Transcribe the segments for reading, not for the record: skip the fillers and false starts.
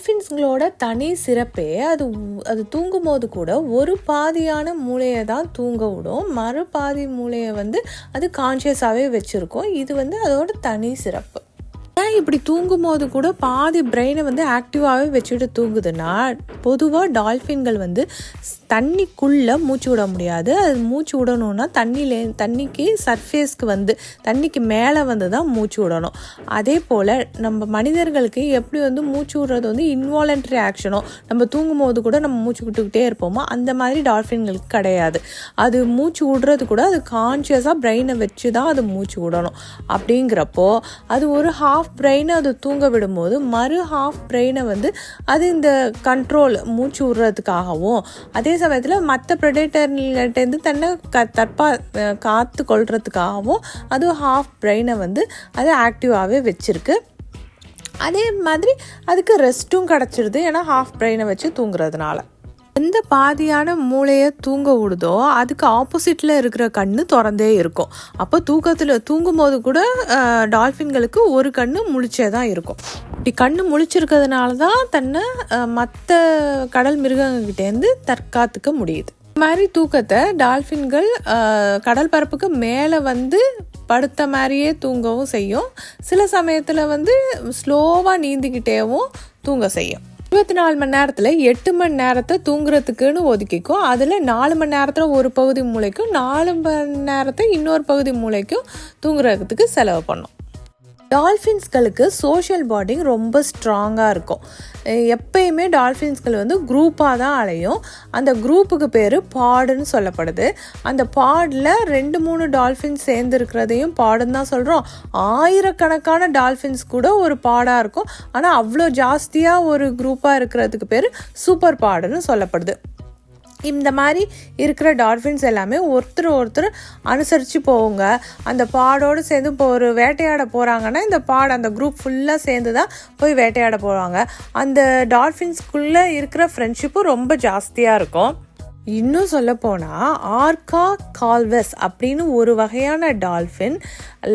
டால்ஃபின்ஸ்களோட தனி சிறப்பே அது தூங்கும்போது கூட ஒரு பாதியான மூளையை தான் தூங்க விடும், மறு பாதி மூளையை அது கான்ஷியஸாகவே வச்சுருக்கோம். இது அதோட தனி சிறப்பு. ஏன் இப்படி தூங்கும்போது கூட பாதி பிரெயினை ஆக்டிவாகவே வச்சுட்டு தூங்குதுன்னா, பொதுவாக டால்ஃபின்கள் தண்ணிக்குள்ளே மூச்சு விட முடியாது. அது மூச்சு விடணுன்னா தண்ணிக்கு சர்ஃபேஸ்க்கு தண்ணிக்கு மேலே தான் மூச்சு விடணும். அதே போல் நம்ம மனிதர்களுக்கு எப்படி மூச்சு விடுறது இன்வாலண்ட்ரி ஆக்ஷனோ, நம்ம தூங்கும்போது கூட நம்ம மூச்சு விட்டுக்கிட்டே இருப்போமோ, அந்த மாதிரி டால்ஃபின்களுக்கு கிடையாது. அது மூச்சு விடுறது கூட அது கான்ஷியஸாக பிரெயினை வச்சு தான் அது மூச்சு விடணும். அப்படிங்கிறப்போ அது ஒரு ஹாஃப் பிரெயினை அது தூங்க விடும்போது மறு ஹாஃப் பிரெயினை அது இந்த கண்ட்ரோல் மூச்சு விடுறதுக்காகவும், அதே சமயத்தில் மற்ற ப்ரெடேட்டர்கிட்டேருந்து தன்னை காத்து கொள்றதுக்காகவும் அது ஹாஃப் பிரெயினை அது ஆக்டிவாகவே வச்சுருக்கு. அதே மாதிரி அதுக்கு ரெஸ்ட்டும் கிடச்சிடுது, ஏன்னா ஹாஃப் பிரெயினை வச்சு தூங்குறதுனால. எந்த பாதியான மூளையை தூங்க விடுதோ அதுக்கு ஆப்போசிட்டில் இருக்கிற கண்ணு திறந்தே இருக்கும். அப்போ தூங்கும்போது கூட டால்ஃபின்களுக்கு ஒரு கண்ணு முழிச்சே தான் இருக்கும். இப்படி கண்ணு முழிச்சிருக்கிறதுனால தான் தன்னை மற்ற கடல் மிருகங்கள்கிட்டேருந்து தற்காத்துக்க முடியுது. இந்த மாதிரி தூக்கத்தை டால்ஃபின்கள் கடல் பரப்புக்கு மேலே படுத்த மாதிரியே தூங்கவும் செய்யும். சில சமயத்தில் ஸ்லோவாக நீந்திக்கிட்டேவும் தூங்க செய்யும். 24 மணி நேரத்தில் 8 மணி நேரத்தை தூங்குறதுக்குன்னு ஒதுக்கிக்கும். அதில் 4 மணி நேரத்தில் ஒரு பகுதி மூளைக்கும், 4 மணி நேரத்தை இன்னொரு பகுதி மூளைக்கும் தூங்குறதுக்கு செலவு பண்ணும். டால்ஃபின்ஸ்களுக்கு சோஷியல் பாண்டிங் ரொம்ப ஸ்ட்ராங்காக இருக்கும். எப்பயுமே டால்ஃபின்ஸ்கள் குரூப்பாக தான் அலையும். அந்த குரூப்புக்கு பேர் பாடுன்னு சொல்லப்படுது. அந்த பாடில் 2-3 டால்ஃபின்ஸ் சேர்ந்து இருக்கிறதையும் பாடுன்னு தான் சொல்கிறோம். ஆயிரக்கணக்கான டால்ஃபின்ஸ் கூட ஒரு பாடாக இருக்கும். ஆனால் அவ்வளோ ஜாஸ்தியாக ஒரு குரூப்பாக இருக்கிறதுக்கு பேர் சூப்பர் பாடுன்னு சொல்லப்படுது. இந்த மாதிரி இருக்கிற டால்ஃபின்ஸ் எல்லாமே ஒருத்தர் அனுசரித்து போவோங்க. அந்த பாடோடு சேர்ந்து இப்போ ஒரு வேட்டையாட போகிறாங்கன்னா அந்த குரூப் ஃபுல்லாக சேர்ந்து தான் போய் வேட்டையாட போவாங்க. அந்த டால்ஃபின்ஸ்குள்ளே இருக்கிற ஃப்ரெண்ட்ஷிப்பும் ரொம்ப ஜாஸ்தியாக இருக்கும். இன்னும் சொல்லப்போனால் ஆர்கா கால்வஸ் அப்படின்னு ஒரு வகையான டால்ஃபின்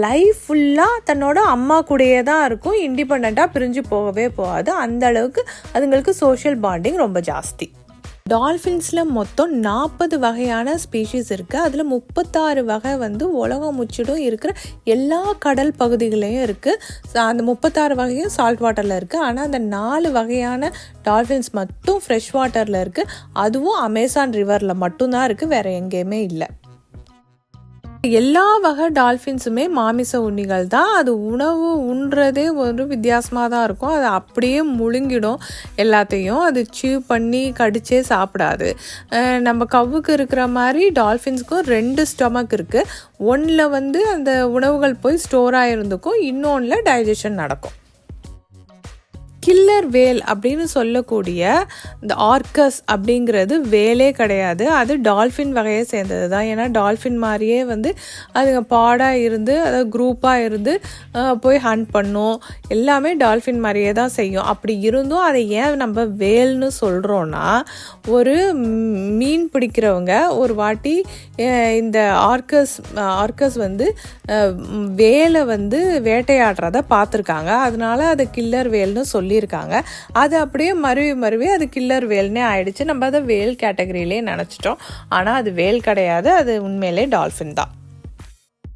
லைஃப் ஃபுல்லாக தன்னோட அம்மா கூடயே தான் இருக்கும். இண்டிபெண்ட்டாக பிரிஞ்சு போகவே போகாது. அந்த அளவுக்கு அதுங்களுக்கு சோஷியல் பாண்டிங் ரொம்ப ஜாஸ்தி. டால்ஃபின்ஸில் மொத்தம் 40 வகையான ஸ்பீஷீஸ் இருக்குது. அதில் 36 வகை உலகம் முற்றிலும் இருக்கிற எல்லா கடல் பகுதிகளையும் இருக்குது. அந்த 36 வகையும் சால்ட் வாட்டரில் இருக்குது. ஆனால் அந்த 4 வகையான டால்ஃபின்ஸ் மட்டும் ஃப்ரெஷ் வாட்டரில் இருக்குது. அதுவும் அமேசான் ரிவரில் மட்டும்தான் இருக்குது, வேறு எங்கேயுமே இல்லை. எல்லா வகை டால்ஃபின்ஸுமே மாமிச உண்ணிகள் தான். அது உணவு உண்றதே ஒரு வித்தியாசமாக தான் இருக்கும். அது அப்படியே முழுங்கிடும் எல்லாத்தையும். அது சீவ் பண்ணி கடிச்சே சாப்பிடாது. நம்ம கவ்வுக்கு இருக்கிற மாதிரி டால்ஃபின்ஸுக்கும் 2 ஸ்டொமக் இருக்குது. ஒன்றில் அந்த உணவுகள் போய் ஸ்டோர் ஆகிருந்துக்கும், இன்னொன்றில் டைஜஷன் நடக்கும். கில்லர் வேல் அப்படின்னு சொல்லக்கூடிய இந்த ஆர்கஸ் அப்படிங்கிறது வேலே கிடையாது. அது டால்ஃபின் வகையை சேர்ந்தது தான். ஏன்னா டால்ஃபின் மாதிரியே அதுங்க பாடாக இருந்து, அதாவது குரூப்பாக இருந்து போய் ஹண்ட் பண்ணும். எல்லாமே டால்ஃபின் மாதிரியே தான் செய்யும். அப்படி இருந்தும் அதை ஏன் நம்ம வேல்னு சொல்கிறோன்னா, ஒரு மீன் பிடிக்கிறவங்க ஒரு வாட்டி இந்த ஆர்கஸ் வேலை வேட்டையாடுறத பார்த்துருக்காங்க. அதனால அதை கில்லர் வேல்னு சொல்லியிருக்காங்க. அது அப்படியே மருவி அது கில்லர் வேல்னே ஆயிடுச்சு. நம்ம அதை வேல் கேட்டகரியிலே நினச்சிட்டோம். ஆனால் அது வேல் கிடையாது, அது உண்மையிலே டால்ஃபின் தான்.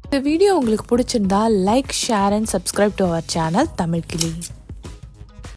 இந்த வீடியோ உங்களுக்கு பிடிச்சிருந்தா like, share and subscribe to our channel Tamil கிளி.